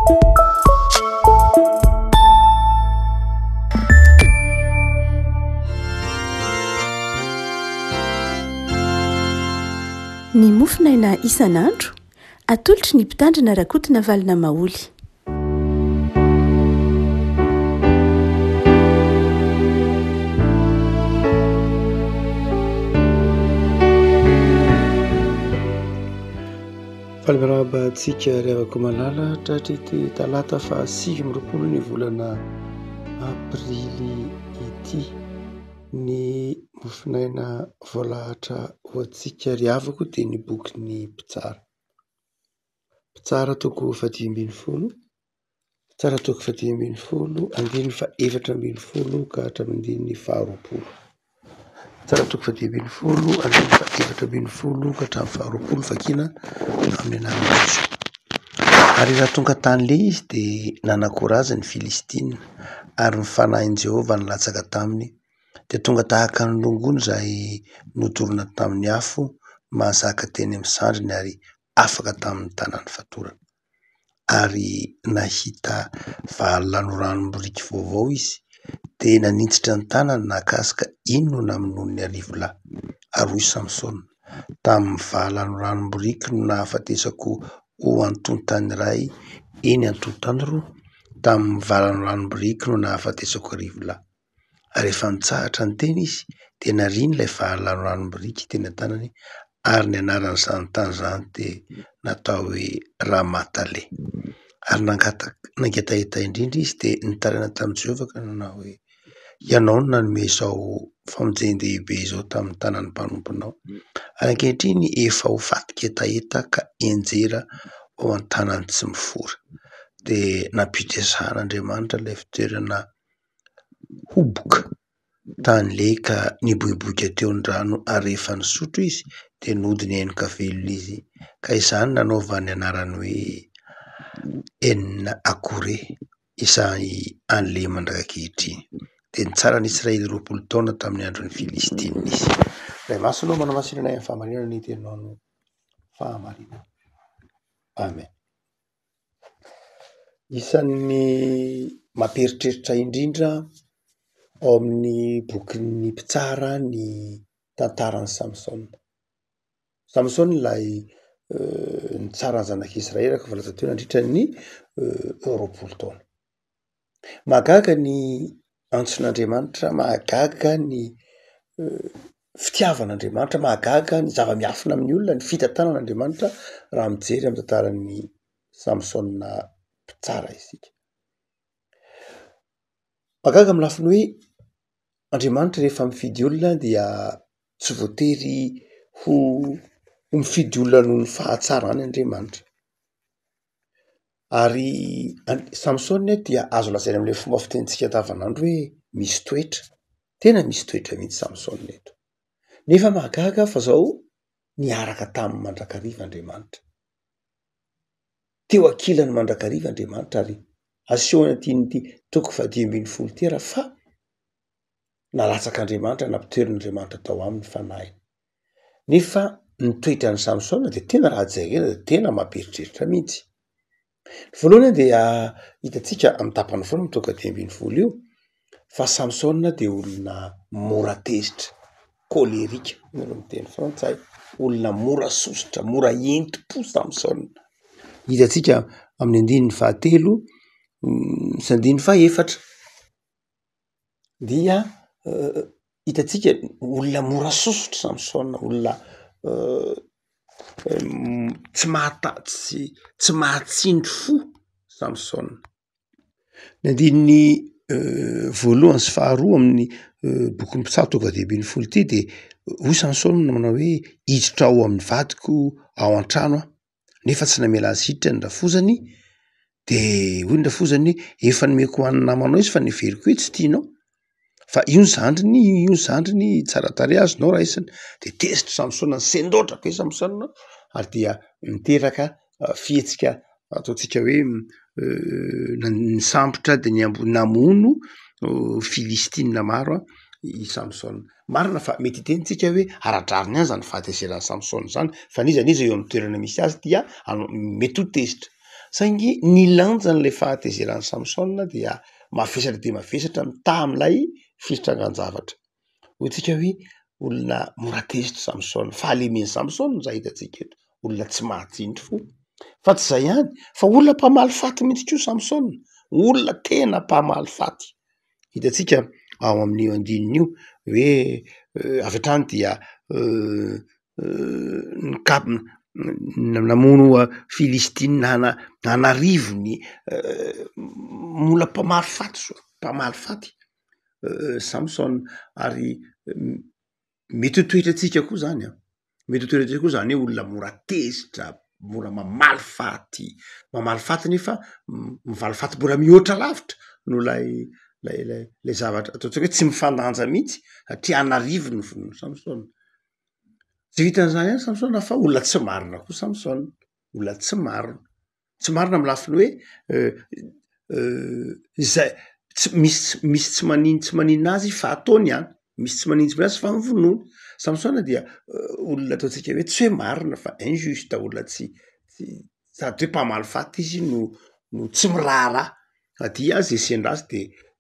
Ny mofinaina isan'andro atolotry ny mpitandrina rakotina valina maoly. Falibarabantsika revako malala tratrity talata fa 20 ny volana aprily ity. Ny mofinaina voalahatra ho antsika riavako dia ny boky ny mpitsara. Mpitsara toko 10-10, mpitsara toko 10-10, andiny fa 4-10 ka hatramin'ny 20. Mpitsara toko 10-10, andiny fa 4-10 ka hatramin'ny 20 fakina amin'ny anarana. Ary raha tonga tany le izy dia nanakorazy ny Filistina ary ny fanahin Jehovah nilatsaka taminy. Dia tonga tahaka ny longony izay nodorona tamin'ny afo mahazaka teny amin'ny sandriny ary afaka tamin'ny tanany fatorana. Ary nahita valanoranom-biriky vaovao izy dia nanintsitra ny tanany nakasika ino no namonoany ny arivolay. Ary hoy Samsona, tamin'ny valanoranom-biriky no nahafatesako ho antontany iray eny antontany roa, tamin'ny valanoranom-biriky no nahafatesako arivolay. Ary rehefa nitsahatra ny teny izy dia nariany ilay valanoranom-biriky teny an-tanany ary ny anaran'izany tany izany dia natao hoe Ramatale. Ary nangetaheta indrindra izy dia nitaraina tamin'i Jehovah ka nanao hoe ianao no nanome izao famonjen-dehibe izao tamin'ny tanan'ny mpanomponao. Ary ankehitriny efa ho vatika hetaheta ka enjera ao an-tanany tsy mifora. Dia nampitezan'Andriamanitra ilay fitoerana hoboka tany leka niboiboika teo an-drano ary rehefa nisotro izy dia nodiny hainoka velona izy. Ka izany nanaovany anarany hoe enina akore izay an'le mandrakikehitriny. Dia nitsara an'Israely 20 taona tamin'ny andron'ny Filistina izy. Ray masina manao masinana amin'ny fahamarinana ny tenao no fahamarinana. Amen. Isan'ny mamperitreritra indrindra ao amin'ny bokin'ny mpitsara ny tantaran'ny Samsona. Samsona ilay nitsara ny zanak'Israely ka voalaza teo nandritra ny 20 taona. Mahagaga ny antson'Andriamanitra, mahagaga ny fitiavan'Andriamanitra, mahagaga ny zava-miafina amin'ny olona, ny fitantanan'Andriamanitra raha mijery amin'ny tantaran'ny Samsona mpitsara isika. Mahagaga amin'ny lafiny hoe Andriamanitra rehefa mifidy olona dia tsy voatery ho mifidy olona noho ny fahatsarany Andriamanitra. Ary Samsona dia azo lazaina amin'ilay fomba fitentsika andavanandro hoe misy toetra. Tena misy toetra mihitsy Samsona eto. Nefa mahagaga fa zao niaraka tamin'ny mandrakariva Andriamanitra. Teo ankilany mandrakariva Andriamanitra ary asehony ity toko 10-10 ty raha fa nalatsaka Andriamanitra, nampitoerin'Andriamanitra tao aminy fanahiny. Nefa ny toetra ny Samsona dia tena raha jerena dia tena mamperitreritra mihitsy. Voalohany dia hitantsika amin'ny tapany foana amin'ny toko 10-10 io fa Samsona dia olona mora tezitra, kolerika no miteny frantsay, olona mora sositra, mora enti-po Samsona. Hitantsika amin'ny 9-4 sy 9-4 dia hitantsika olona mora sositra Samsona, olona tsy mahatsindry fo Samsona. Ny andininy 1 sy 2 amin'ny bokin'ny mpitsara toko 10-10 ity dia hoy Samsona manao hoe hiditra ao amin'ny vadiko ao an-trano aho nefa tsy namela siditra ny rafozany. Dia hoy ny rafozany efa nomeko ho an'ny namanao izy fa neveriko hoe tsy tianao. Fa io ny zandriny tsara tarehy azonao raisiny. Dia tezitra Samsona ny sendotra be Samsona ary dia niteraka fihetsika ataontsika hoe nisambotra dia namono Filistina maro i Samsona. Marina fa mety hitentsika hoe aradrariny ihany zany fahatezerany Samsona zany fa niza eo amin'ny toerana misy azy dia mety ho tezitra. saingy nilanjan'lay fahatezerany Samsona dia mavesatra de mavesatra mitamilay fisitrangan-javatra. Hotsika hoe olona mora tezitra Samsona, fahalemeny Samsona zay hitatsika eto, olona tsy mahatsindry fo. Fa tsy zay ihany, fa olona mpamaly faty mihitsy koa Samsona, olona tena mpamaly faty. Hitatsika ao amin'io andininy io hoe avy hatrany dia namono Filistina hanarivony mola mpamaly faty soa, mpamaly faty Samsona ary mety ho toetratsika koa zany a, mety ho toetratsika koa zany hoe olona mora tezitra, mora mamaly faty nefa mivaly faty mbola mihoatra lavitra no lay zavatra ataontsika hoe tsy mifandanja mihitsy satria hanarivony ny von'ny Samsona. Tsy vitan'izany ihany Samsona fa olona tsy marina koa Samsona, olona tsy marina amy lafiny hoe zay misy tsy maninona azy fa ataony ihany, misy tsy maninona azy fa mivonony. Samsona dia olona ataontsika hoe tsy hoe marina fa injuste, olona tsy sady hoe mpamaly faty izy no tsy miraharaha, adia azy sendra azy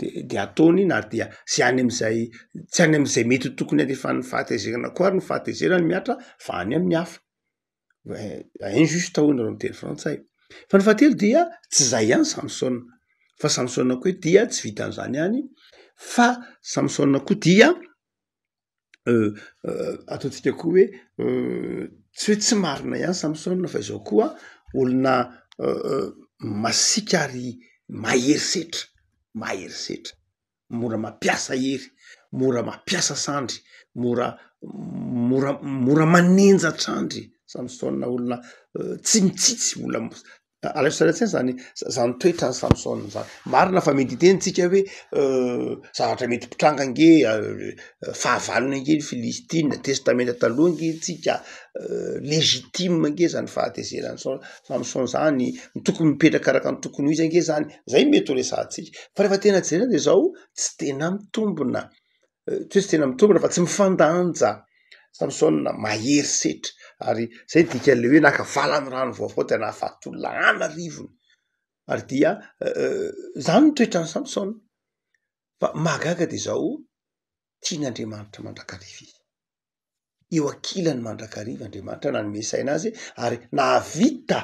de ataony na dia tsy any am'izay mety ho tokony alefan'ny fahatezerana koa ary ny fahatezerany miatra fa any amin'ny hafa. Injuste hono raha miteny frantsay. Fa ny fahatelo dia tsy zay ihany Samsona, fa Samsona koa dia tsy vitan'izany ihany fa Samsona koa dia ataontsika koa hoe tsy hoe tsy marina ihany Samsona fa izao koa olona masika ary maherisetra, mora mampiasa hery, mora mampiasa sandry, mora manenjatra andry Samsona, olona tsy mitsitsy, olona alaiso sanatsiana zany toetrany Samsona zany. Marina fa mety hitentsika hoe zavatra mety pitranga nge fahavalony nge ny Filistina, testamenta taloha nge tsika legitime nge zany fahatezerany Samsona zany, tokony mipetraka araka ny tokony ho izy nge zany, zay mety ho resahatsika. Fa rehefa tena jerena de zao tsy tena mitombona, tsy hoe tsy tena mitombona fa tsy mifandanja. Samsona mahery setra ary zay dikan'le hoe naka valany rano vaovao tena nahafaty olona hanarivony ary dia zany ny toetrany Samsona. Fa mahagaga de zao tian'Andriamanitra mandrakariva izy, eo ankilany mandrakariva Andriamanitra nanome saina azy ary nahavita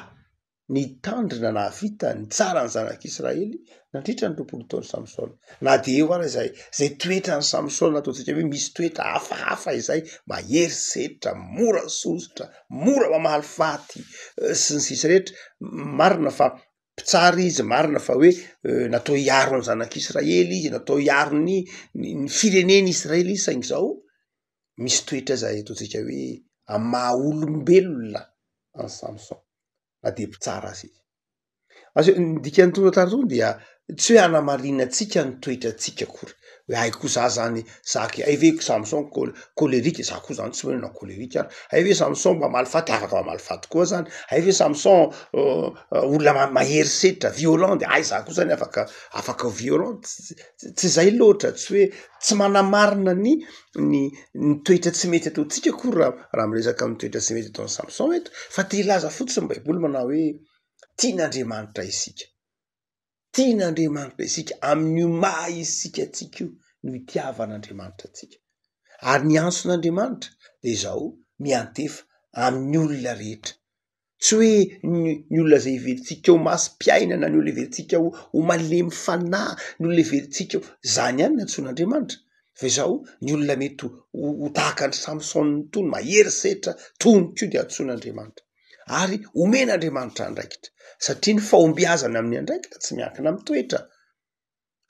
nitandrina, nahavita nitsara ny zanak'Israely nandritra ny 20 taona Samsona. Na de eo ary zay toetrany Samsona ataontsika hoe misy toetra hafahafa izay, mahery setra, mora sositra, mora mamaly faty sy ny sisa rehetra, marina fa mpitsara izy, marina fa hoe natao hiaro ny zanak'Israely izy, natao hiaro ny fireneny Israely izy, saingy zao misy toetra zay ataontsika hoe amy maha olombelona any Samson, na de mpitsara azy izy. Ny dikan'ny tonataro dia tsy hoe anamarinatsika ny toetratsika akory, hoe ay koa za zany zaky, ay ve Samson kolerika, za koa zany tsy manana kolerika ary, ay ve Samson mamaly faty, afaka mamaly faty koa zany, ay ve Samson olona mahery setra, violent, de ay za koa zany afaka violent. Tsy zay loatra, tsy hoe tsy manamarina ny toetra tsy mety ataotsika akory raha miresaka amin'ny toetra tsy mety ataon'ny Samson eto, fa te hilaza fotsiny Baiboly manao hoe tian'Andriamanitra isika, tian'Andriamanitra isika, amin'io maha isika tsika io no itiavan'Andriamanitra atsika. Ary ny anson'Andriamanitra de zao miantefa amin'ny olona rehetra, tsy hoe ny olona zay iveritsika ho masom-piainana, ny olona iveritsika ho malemy fanahy, ny olona iveritsika zany ihany ny antson'Andriamanitra. Fa zao ny olona mety ho tahaka ny Samson tony, mahery setra tony ko de antson'Andriamanitra. Ary omen'Andriamanitra andraikitra, satria ny fahombiazana amin'ny andraikitra tsy miankina amin'ny toetra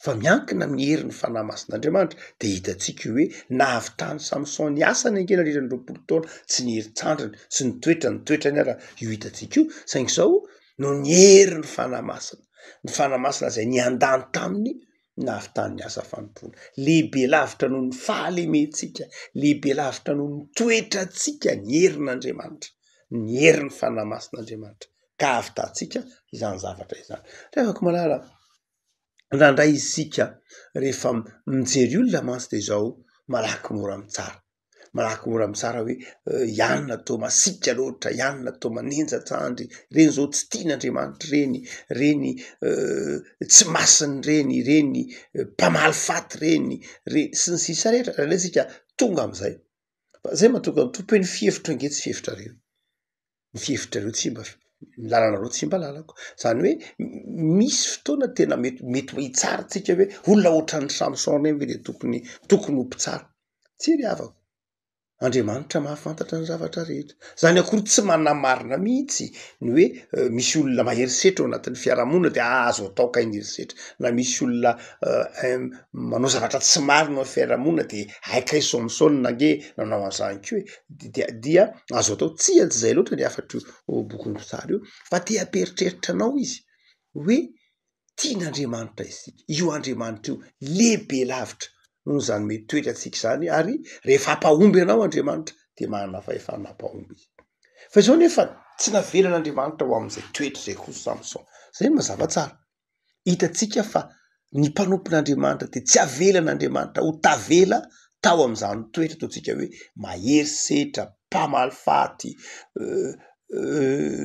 fa miankina amin'ny herin'ny fanahy masin'Andriamanitra. De hitatsika hoe nahavitany Samson ny asany ange nandritra ny 20 taona, tsy ny heri-trandriny sy ny toetrany ara io hitatsika io, saingy zao no ny herin'ny fanahy masina, ny fanahy masina zay niandany taminy nahavitany ny asa fanompona. Lehibe lavitra noho ny fahalementsika, lehibe lavitra noho ny toetratsika ny herin'Andriamanitra, ny herin'ny fanahy masin'Andriamanitra ka ahavitatsika izany zavatra izany. Revako malala ndrandray isika rehefa mijery olona mantsy de zao malaky mora mitsara, malaky mora mitsara hoe ianona atao masika loatra, ianona atao manenjatsandry, reny zao tsy tian'Andriamanitra reny tsy masiny reny mpamaly faty reny sy ny sisa rehetra raha ilaysika tonga am'izay fa zay mahatonga ny tompo hoe ny fihevitra nge tsy fihevitra reo, ny fihevitrareo tsy mba lalana reo tsy mba lalako, zany hoe misy fotoana tena mety ho hitsara tsika hoe olona ohatran'ny Samson reny ve le tokony ho mpitsara, tsy ry havako. Andriamanitra mahafantatra ny zavatra rehetra, zany akory tsy manamarina mihitsy ny hoe misy olona maherisetra ao anatin'ny fiarahamonina de azo atao ka iny herisetra, na misy olona manao zavatra tsy marina ao fiarahamonina de aikay Samson nange nanao an'izany ko dia azo atao tsy zay loatra ny afatry bokon'ny mpitsara io fa te hamperitreritra izy hoe tian'Andriamanitra isika, io Andriamanitra io lehibe lavitra noho zany mety toetra atsika zany ary rehefa hampahomby anao Andriamanitra de manana fahefana hampahomby izy. Fa izao nefa tsy navelan'Andriamanitra ho am'izay toetra zay koa Samson, zay ny mazava tsara. Hitatsika fa ny mpanompon'Andriamanitra de tsy avelan'Andriamanitra ho tavela tao am'izany toetra ataontsika hoe mahery setra, mpamaly faty,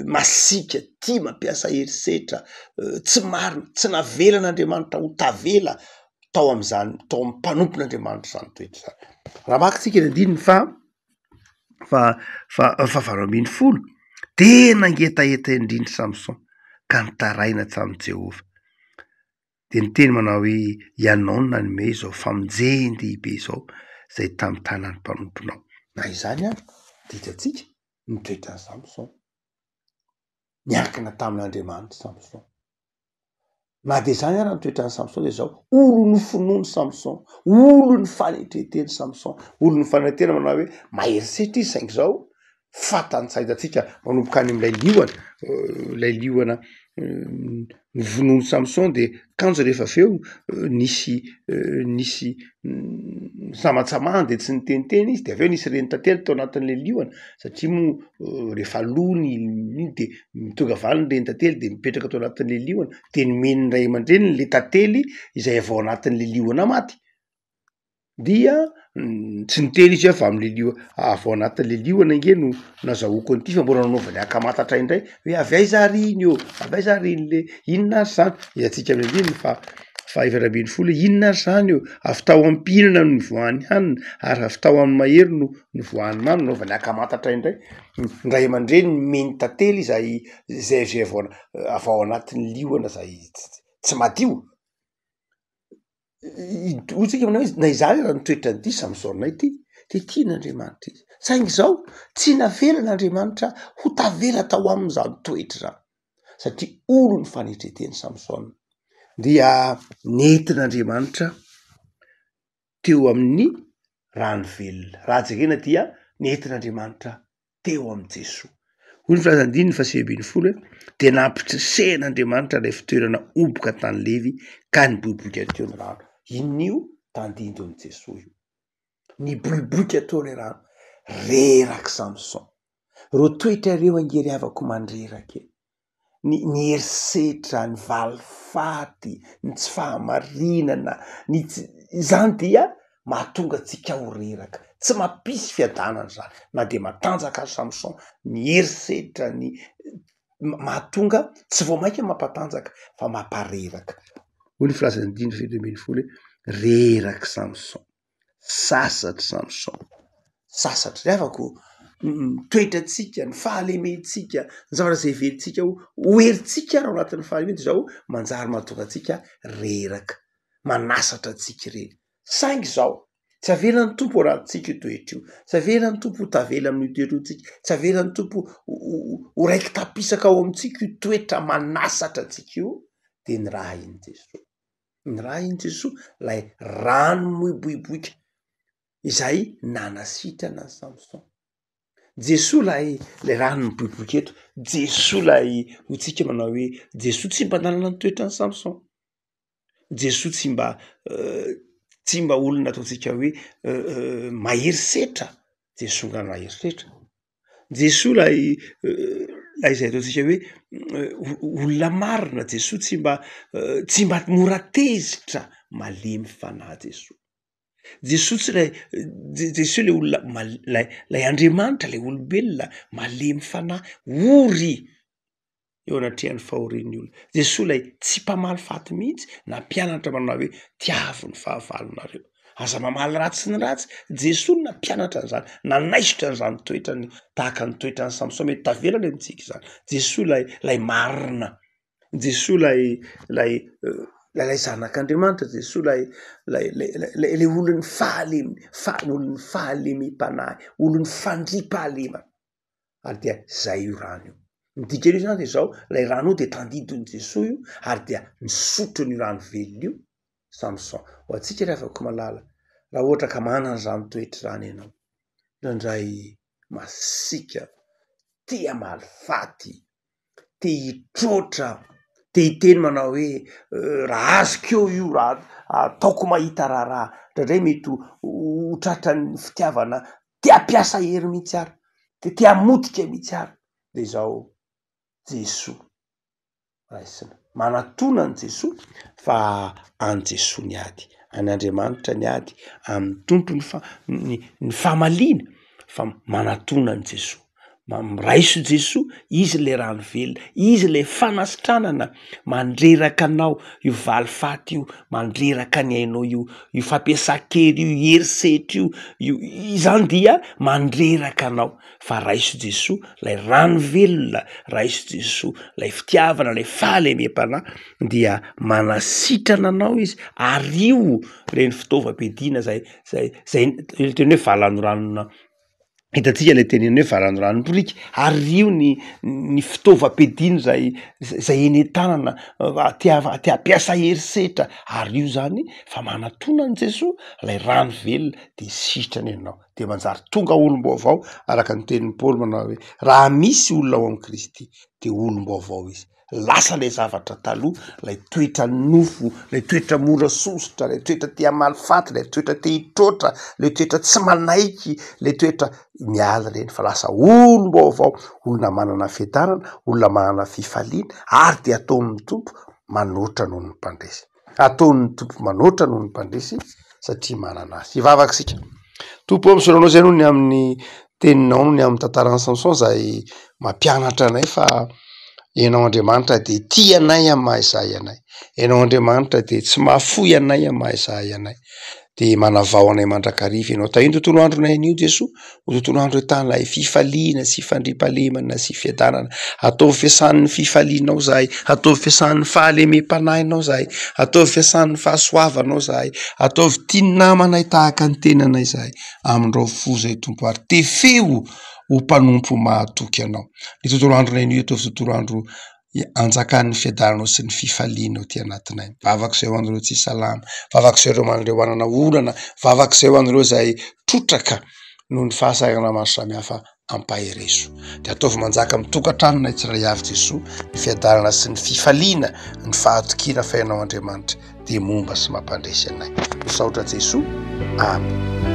masika, tia mampiasa herisetra, tsy marina, tsy navelan'Andriamanitra ho tavela tao am'izany, tao amin'ny mpanompon'Andriamanitra zany toetra zany. Raha makitsika ny andininy fa 20 tena ngetaeta indrindra Samson ka nitaraina tamin'i Jehova de niteny manao hoe ianao no nanome zao famonjeny-dehibe zao zay tamy tanan'ny mpanomponao. Na izany ary de hitatsika ny toetran'ny Samson niankina tamin'Andriamanitra Samson. Na de zany ary ny toetran'ny Samson de zao olo ny finoany Samson, olo ny fanetreteny Samson, olo ny fanetretena manao hoe maherisetra izy saingy zao fantany tsy ahitatsika manomboka any am'ilay liona ny vonoany Samson de kanjo rehefa aveo nisy samatsamahany de tsy niteniteny izy de aveo nisy reny tantely tao anatin'le liona satria moa rehefa lony iny de tonga valy ny reny tantely de mipetraka tao anatin'le liona de nomeny ray aman-dreniny le tantely izay avao anatin'le liona maty dia tsy niteny izy fa am'le avao anatin'le liona nge no nazahoako an'ity fa mbola nanaovany akamatatra indray hoe avy aiza riny io, avy aiza riny le inona ary zany, hitantsika amin'indriny fa 20 inona ary zany io, avy tao am-pihinana no nivoahany hanina ary avy tao amin'ny mahery no nivoahany mamy, nanaovany akamatatra indray ny ray aman-dreny nomeny tantely zay avao anatin'ny liona zay tsy madio. Ohatsika manao izy na izany raha nitoetran'ity Samsonay ity de tian'Andriamanitra izy saingy zao tsy navelan'Andriamanitra ho tavela tao amin'izany toetra zany satria olo ny fanetreteny Samson dia nentin'Andriamanitra teo amin'ny rano velona, raha jerena dia nentin'Andriamanitra teo amin'ny Jesoa. Hoy ny firazandininy 20 de nampitrisehан'Andriamanitra ilay fitoerana oboka tany Levy ka niboiboika teo ny rano. Inon'io? Tandindo amin'ny Jesoa io. Niboiboika teo le rano, reraky Samson. Ro toetra reo angery havako mandreraka ny herisetra, ny valifaty, ny tsy fahamarinana, zany dia mahatonga atsika ho reraka, tsy mampisy fiadanana zany, na de matanjaka azy Samson, ny herisetra ny mahatonga tsy vao mainka mampatanjaka fa mampareraka. Hoy ny filazany 20 reraky Samson, sasatra Samson, sasatra revako toetratsika, ny fahalementsika, ny zavatra zay velintsika ho herintsika raha anatin'ny fahalemena zao manjary mahatonga atsika reraka, manasatra atsika reny. Saingy zao tsy avelan'ny tompo anatintsika io toetra io, tsy avelan'ny tompo ho tavela amin'ny toetra tsika, tsy avelan'ny tompo ho raiky tapisaka ao amintsika io toetra manasatra atsika io de ny raha iny Jesoa. Ny raha iny Jesoa lay rano miboiboika izay nanasitrana ny Samson. Jesoa lay rano miboiboika eto, Jesoa lay hotsika manao hoe Jesoa tsy mba nanana ny toetrany Samson. Jesoa tsy mba olona ataontsika hoe maherisetra, Jesoa nanana herisetra. Jesoa lay zay ataontsika hoe olona marina, Jesoa tsy mba mora tezitra malemy fanahy Jesoa. Jesosy tsy Jesosy le olona lay Andriamanitra lay olombelona malemy fanahy ory eo anatrehan'ny fahorian'ny olona. Jesosy lay tsy mpamaly faty mihitsy na mpianatra manao hoe tiavo ny fahavalonareo. Aza mamaly ratsy ny ratsy, Jesosy na mpianatra an'izany, nanaisotra an'izany toetrany tahaka ny toetrany Samson, mety tavelany amintsika izany. Jesosy lay marina, Jesosy lay zanak'Andriamanitra, Jesosy lay olon'ny olon'ny fahalemem-panahy, olon'ny fandriam-pahalemana. Ary dia zay io rano io. Midika io zany de zao lay rano io de tandidon'i Jesosy io ary dia nisotro ny rano velona io Samson. Ho antsika rehefa afaka malala, raha ohatra ka manana zany toetra zany ianao, indray masika tia malifaty, te hitrotra, te hiteny manao hoe raha azoko io raha ataoko mahita raha indray mety ho tratran'ny fitiavana, te hampiasa hery mihitsy ary, te hamotika mihitsy ary. De zao Jesosy raisina manatona ny Jesosy fa an Jesosy ny ady, an'Andriamanitra ny ady, amin'ny tompo ny fahamaliana fa manatona ny Jesosy. Raiso Jesosy, izy le rano velona, izy le fanasitranana mandreraka anao io valifaty io, mandreraka ny ainao io fampiasan-kery io, herisetra io izany dia mandreraka anao. Fa raiso Jesosy lay rano velona, raiso Jesosy lay fitiavana, lay fahalemem-panahy dia manasitrana anao izy, ary io reny fitaovam-piadiana zay teny hoe valanoranona, hitantsika le teneny hoe valanoranom-borika, ary io ny fitaovam-piadiana zay eny tanana te hampiasa herisetra, ary io zany fa manatona ny Jesosy lay rano velona de sitrany ianao, de manjary tonga olom-baovao araka ny tenin'ny Paoly manao hoe raha misy olona ao amin'ny Kristy de olom-baovao izy. Lasa lay zavatra taloha, lay toetra nofo, lay toetra mora sosotra, lay toetra tia malifaty, lay toetra tia hitrotra, lay toetra tsy manaiky, lay toetra miala reny, fa lasa olom-baovao, olona manana fiadarana, olona manana fifaliana, ary de ataon'ny tompo manoatra noho ny mpandresy. Ataon'ny tompo manoatra noho ny mpandresy satria manana azy. Hivavaka sika. Tompo am'soranao zay noho ny amin'ny teninao noho ny amin'ny tantaran'ny Samson zay mampianatra anay fa ianao Andriamanitra de tia anay amin'ny maha-izay anay. Ianao Andriamanitra de tsy mahafoy anay amin'ny maha-izay anay. De manavao anay mandrakariva ianao. Tahiny tontolo andronay anio Jesosy, ho tontolo andro tanlay fifaliana sy fandriampahalemana sy fiadanana. Atao fiasan'ny fifalianao zahay, atao fiasan'ny fahalemem-panahinao zahay, atao fiasan'ny fahasoavanao zahay, atao tinamanay tahaka ny tenanay zahay. Amindreo fo zay tompo, ary te feo ho mpanompo mahatoky anao. Ny tontolo andronay anio atao tontolo andro anjakan'ny fiadaranao sy ny fifalianao ty anatinay. Vavaka ho an'ireo tsy salama, vavaka ireo man'ireo anana olana, vavaka ho an'ireo zay trotraka noho ny fahasarana maro samihafa ampahereso. De ataovy manjaka mitokantranonay tsiray avy Jesosy, ny fiadarana sy ny fifaliana, ny fahatokiana fa ianao Andriamanitra de momba sy mampandresy anay. Misaotra Jesosy. Amen.